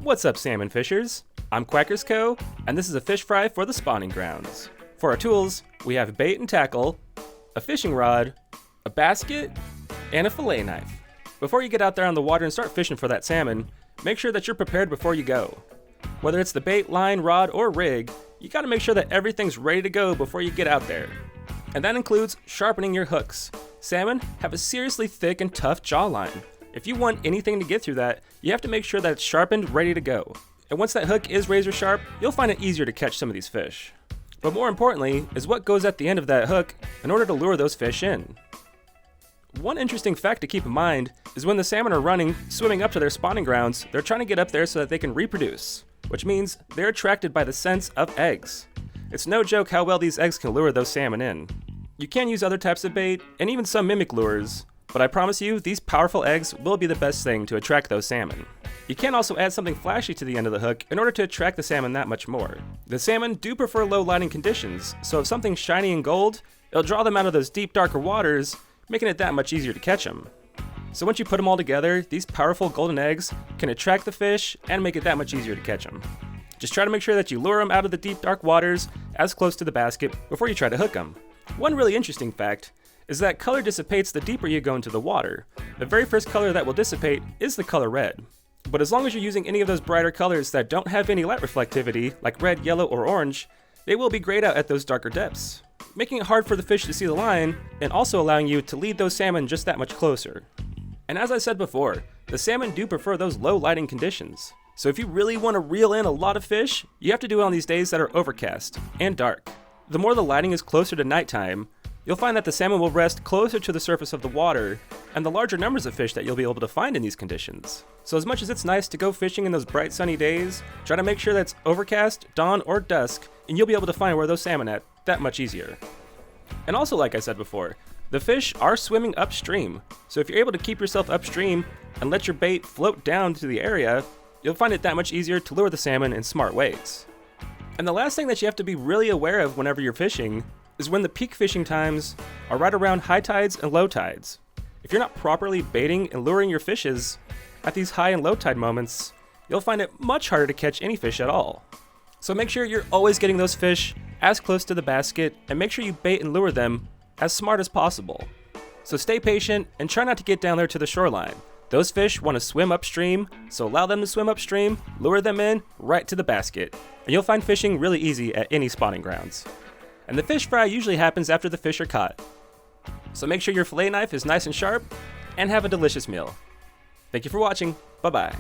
What's up, salmon fishers? I'm Quackers Co, and this is a fish fry for the spawning grounds. For our tools, we have bait and tackle, a fishing rod, a basket, and a fillet knife. Before you get out there on the water and start fishing for that salmon, make sure that you're prepared before you go. Whether it's the bait, line, rod, or rig, you gotta make sure that everything's ready to go before you get out there. And that includes sharpening your hooks. Salmon have a seriously thick and tough jawline. If you want anything to get through that, you have to make sure that it's sharpened, ready to go. And once that hook is razor sharp, you'll find it easier to catch some of these fish. But more importantly is what goes at the end of that hook in order to lure those fish in. One interesting fact to keep in mind is when the salmon are swimming up to their spawning grounds, they're trying to get up there so that they can reproduce, which means they're attracted by the scents of eggs. It's no joke how well these eggs can lure those salmon in. You can use other types of bait and even some mimic lures, but I promise you these powerful eggs will be the best thing to attract those salmon. You can also add something flashy to the end of the hook in order to attract the salmon that much more. The salmon do prefer low lighting conditions, so if something's shiny and gold, it'll draw them out of those deep darker waters, making it that much easier to catch them. So once you put them all together, these powerful golden eggs can attract the fish and make it that much easier to catch them. Just try to make sure that you lure them out of the deep dark waters as close to the basket before you try to hook them. One really interesting fact is that color dissipates the deeper you go into the water. The very first color that will dissipate is the color red. But as long as you're using any of those brighter colors that don't have any light reflectivity, like red, yellow, or orange, they will be grayed out at those darker depths, making it hard for the fish to see the line and also allowing you to lead those salmon just that much closer. And as I said before, the salmon do prefer those low lighting conditions. So if you really want to reel in a lot of fish, you have to do it on these days that are overcast and dark. The more the lighting is closer to nighttime, you'll find that the salmon will rest closer to the surface of the water, and the larger numbers of fish that you'll be able to find in these conditions. So as much as it's nice to go fishing in those bright sunny days, try to make sure that it's overcast, dawn, or dusk, and you'll be able to find where those salmon at that much easier. And also, like I said before, the fish are swimming upstream, so if you're able to keep yourself upstream and let your bait float down to the area, you'll find it that much easier to lure the salmon in smart ways. And the last thing that you have to be really aware of whenever you're fishing is when the peak fishing times are right around high tides and low tides. If you're not properly baiting and luring your fishes at these high and low tide moments, you'll find it much harder to catch any fish at all. So make sure you're always getting those fish as close to the basket and make sure you bait and lure them as smart as possible. So stay patient and try not to get down there to the shoreline. Those fish want to swim upstream, so allow them to swim upstream, lure them in right to the basket, and you'll find fishing really easy at any spawning grounds. And the fish fry usually happens after the fish are caught. So make sure your fillet knife is nice and sharp, and have a delicious meal. Thank you for watching. Bye-bye.